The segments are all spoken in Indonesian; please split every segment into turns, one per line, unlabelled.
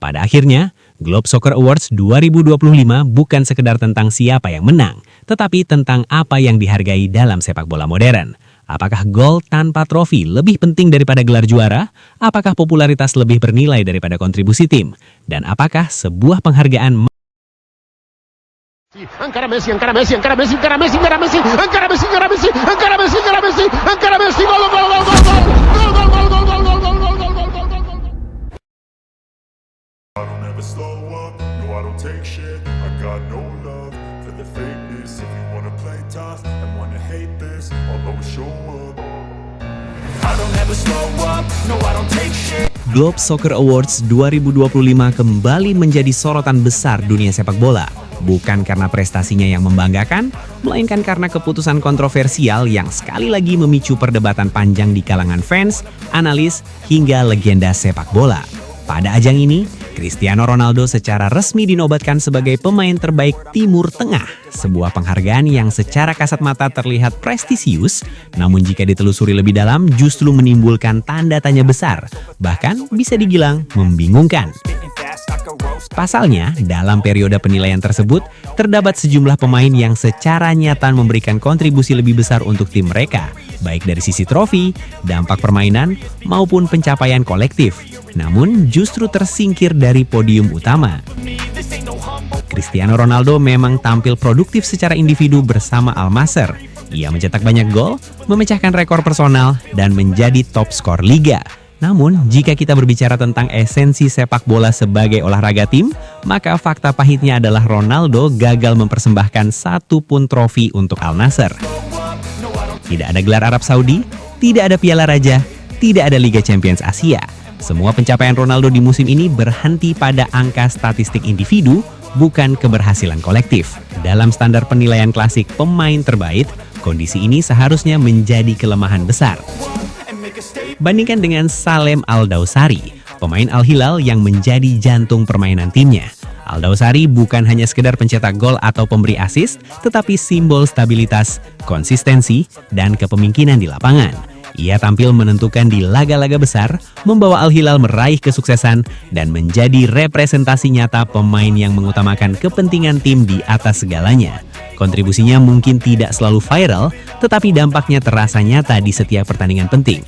Pada akhirnya, Globe Soccer Awards 2025 bukan sekedar tentang siapa yang menang, tetapi tentang apa yang dihargai dalam sepak bola modern. Apakah gol tanpa trofi lebih penting daripada gelar juara? Apakah popularitas lebih bernilai daripada kontribusi tim? Dan apakah sebuah penghargaan
encara Messi, encara Messi, encara Messi, encara Messi, encara Messi, encara Messi, encara Messi, encara Messi, encara Messi, encara Messi, gol, gol, gol, gol, gol, gol, gol, gol, gol, gol, gol, gol, gol, gol, gol, gol.
I don't ever slow up, no I don't take shit. I got no love for the fakeness. If you wanna play tough and wanna hate this, I'll always show up. I don't ever slow up, no I don't take shit.
Globe Soccer Awards 2025 kembali menjadi sorotan besar dunia sepak bola. Bukan karena prestasinya yang membanggakan, melainkan karena keputusan kontroversial yang sekali lagi memicu perdebatan panjang di kalangan fans, analis, hingga legenda sepak bola. Pada ajang ini, Cristiano Ronaldo secara resmi dinobatkan sebagai pemain terbaik Timur Tengah, sebuah penghargaan yang secara kasat mata terlihat prestisius, namun jika ditelusuri lebih dalam justru menimbulkan tanda tanya besar, bahkan bisa dibilang membingungkan. Pasalnya, dalam periode penilaian tersebut, terdapat sejumlah pemain yang secara nyata memberikan kontribusi lebih besar untuk tim mereka, baik dari sisi trofi, dampak permainan, maupun pencapaian kolektif. Namun, justru tersingkir dari podium utama. Cristiano Ronaldo memang tampil produktif secara individu bersama Al Nassr. Ia mencetak banyak gol, memecahkan rekor personal, dan menjadi top skor liga. Namun, jika kita berbicara tentang esensi sepak bola sebagai olahraga tim, maka fakta pahitnya adalah Ronaldo gagal mempersembahkan satu pun trofi untuk Al Nassr. Tidak ada gelar Arab Saudi, tidak ada Piala Raja, tidak ada Liga Champions Asia. Semua pencapaian Ronaldo di musim ini berhenti pada angka statistik individu, bukan keberhasilan kolektif. Dalam standar penilaian klasik pemain terbaik, kondisi ini seharusnya menjadi kelemahan besar. Bandingkan dengan Salem Al-Dawsari, pemain Al-Hilal yang menjadi jantung permainan timnya. Al-Dawsari bukan hanya sekedar pencetak gol atau pemberi assist, tetapi simbol stabilitas, konsistensi, dan kepemimpinan di lapangan. Ia tampil menentukan di laga-laga besar, membawa Al-Hilal meraih kesuksesan, dan menjadi representasi nyata pemain yang mengutamakan kepentingan tim di atas segalanya. Kontribusinya mungkin tidak selalu viral, tetapi dampaknya terasa nyata di setiap pertandingan penting.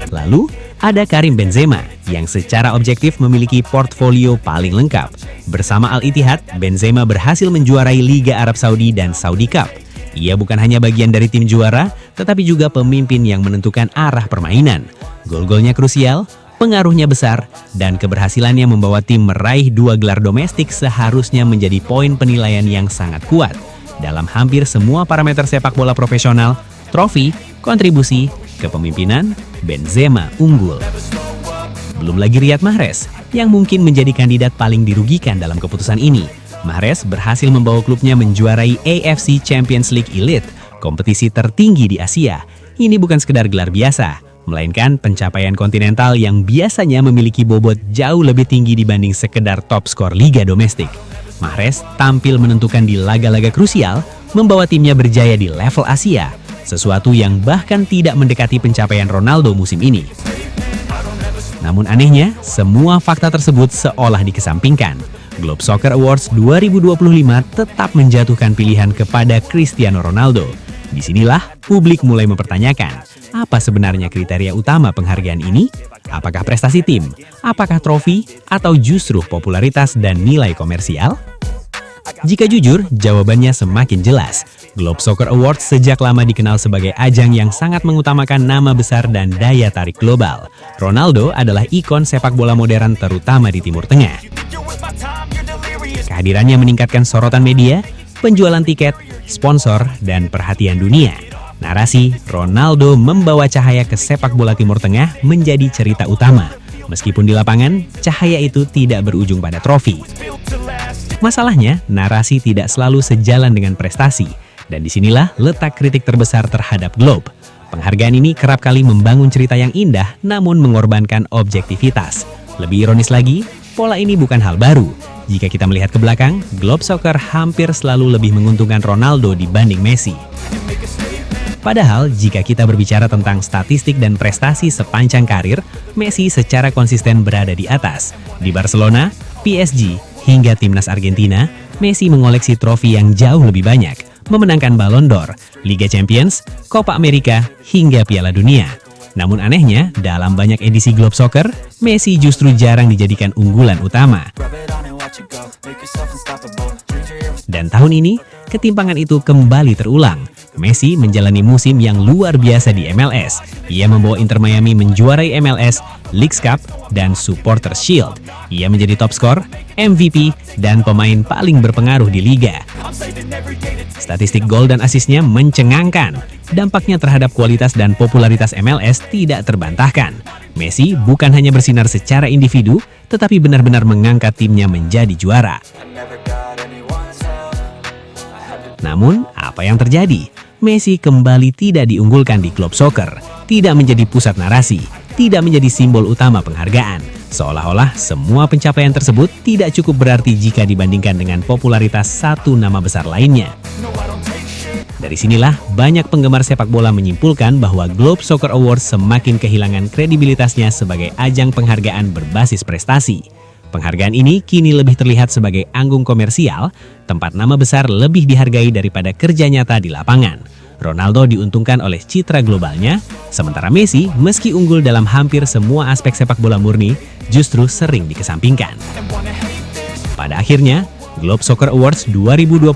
Lalu, ada Karim Benzema, yang secara objektif memiliki portfolio paling lengkap. Bersama Al-Ittihad, Benzema berhasil menjuarai Liga Arab Saudi dan Saudi Cup. Ia bukan hanya bagian dari tim juara, tetapi juga pemimpin yang menentukan arah permainan. Gol-golnya krusial, pengaruhnya besar, dan keberhasilannya membawa tim meraih 2 gelar domestik seharusnya menjadi poin penilaian yang sangat kuat. Dalam hampir semua parameter sepak bola profesional, trofi, kontribusi, kepemimpinan, Benzema unggul. Belum lagi Riyad Mahrez, yang mungkin menjadi kandidat paling dirugikan dalam keputusan ini. Mahrez berhasil membawa klubnya menjuarai AFC Champions League Elite, kompetisi tertinggi di Asia. Ini bukan sekedar gelar biasa, melainkan pencapaian kontinental yang biasanya memiliki bobot jauh lebih tinggi dibanding sekedar top skor liga domestik. Mahrez tampil menentukan di laga-laga krusial, membawa timnya berjaya di level Asia, sesuatu yang bahkan tidak mendekati pencapaian Ronaldo musim ini. Namun anehnya, semua fakta tersebut seolah dikesampingkan. Globe Soccer Awards 2025 tetap menjatuhkan pilihan kepada Cristiano Ronaldo. Disinilah publik mulai mempertanyakan, apa sebenarnya kriteria utama penghargaan ini? Apakah prestasi tim? Apakah trofi? Atau justru popularitas dan nilai komersial? Jika jujur, jawabannya semakin jelas. Globe Soccer Awards sejak lama dikenal sebagai ajang yang sangat mengutamakan nama besar dan daya tarik global. Ronaldo adalah ikon sepak bola modern terutama di Timur Tengah. Kehadirannya meningkatkan sorotan media, penjualan tiket, sponsor, dan perhatian dunia. Narasi Ronaldo membawa cahaya ke sepak bola Timur Tengah menjadi cerita utama. Meskipun di lapangan, cahaya itu tidak berujung pada trofi. Masalahnya, narasi tidak selalu sejalan dengan prestasi. Dan disinilah letak kritik terbesar terhadap Globe. Penghargaan ini kerap kali membangun cerita yang indah, namun mengorbankan objektivitas. Lebih ironis lagi, pola ini bukan hal baru. Jika kita melihat ke belakang, Globe Soccer hampir selalu lebih menguntungkan Ronaldo dibanding Messi. Padahal jika kita berbicara tentang statistik dan prestasi sepanjang karir, Messi secara konsisten berada di atas. Di Barcelona, PSG, hingga timnas Argentina, Messi mengoleksi trofi yang jauh lebih banyak, memenangkan Ballon d'Or, Liga Champions, Copa America, hingga Piala Dunia. Namun anehnya, dalam banyak edisi Globe Soccer, Messi justru jarang dijadikan unggulan utama. Dan tahun ini, ketimpangan itu kembali terulang. Messi menjalani musim yang luar biasa di MLS. Ia membawa Inter Miami menjuarai MLS, Leagues Cup, dan Supporters Shield. Ia menjadi top skor, MVP, dan pemain paling berpengaruh di liga. Statistik gol dan asisnya mencengangkan. Dampaknya terhadap kualitas dan popularitas MLS tidak terbantahkan. Messi bukan hanya bersinar secara individu, tetapi benar-benar mengangkat timnya menjadi juara. Namun, apa yang terjadi? Messi kembali tidak diunggulkan di klub soccer, tidak menjadi pusat narasi, tidak menjadi simbol utama penghargaan. Seolah-olah semua pencapaian tersebut tidak cukup berarti jika dibandingkan dengan popularitas satu nama besar lainnya. Dari sinilah banyak penggemar sepak bola menyimpulkan bahwa Globe Soccer Awards semakin kehilangan kredibilitasnya sebagai ajang penghargaan berbasis prestasi. Penghargaan ini kini lebih terlihat sebagai anggung komersial, tempat nama besar lebih dihargai daripada kerja nyata di lapangan. Ronaldo diuntungkan oleh citra globalnya, sementara Messi meski unggul dalam hampir semua aspek sepak bola murni, justru sering dikesampingkan. Pada akhirnya, Globe Soccer Awards 2025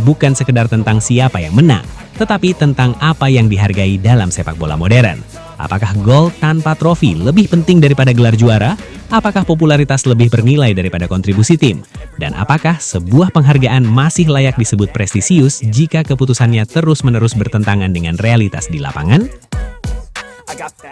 bukan sekedar tentang siapa yang menang, tetapi tentang apa yang dihargai dalam sepak bola modern. Apakah gol tanpa trofi lebih penting daripada gelar juara? Apakah popularitas lebih bernilai daripada kontribusi tim? Dan apakah sebuah penghargaan masih layak disebut prestisius jika keputusannya terus-menerus bertentangan dengan realitas di lapangan?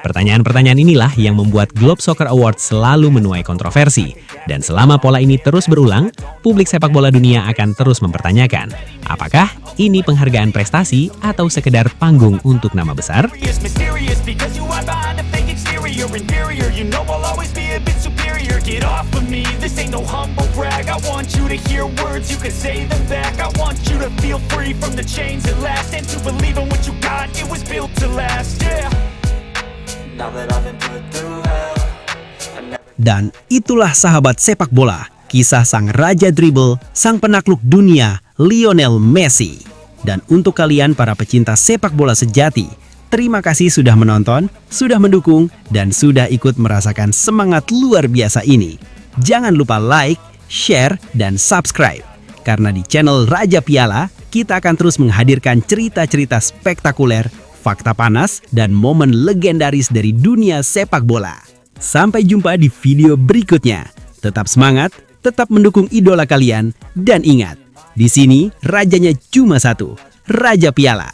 Pertanyaan-pertanyaan inilah yang membuat Globe Soccer Awards selalu menuai kontroversi. Dan selama pola ini terus berulang, publik sepak bola dunia akan terus mempertanyakan, apakah ini penghargaan prestasi atau sekedar panggung untuk nama besar?
Dan itulah sahabat sepak bola, kisah sang raja dribble, sang penakluk dunia, Lionel Messi. Dan untuk kalian para pecinta sepak bola sejati, terima kasih sudah menonton, sudah mendukung, dan sudah ikut merasakan semangat luar biasa ini. Jangan lupa like, share, dan subscribe. Karena di channel Raja Piala, kita akan terus menghadirkan cerita-cerita spektakuler, fakta panas, dan momen legendaris dari dunia sepak bola. Sampai jumpa di video berikutnya. Tetap semangat, tetap mendukung idola kalian, dan ingat, di sini rajanya cuma satu, Raja Piala.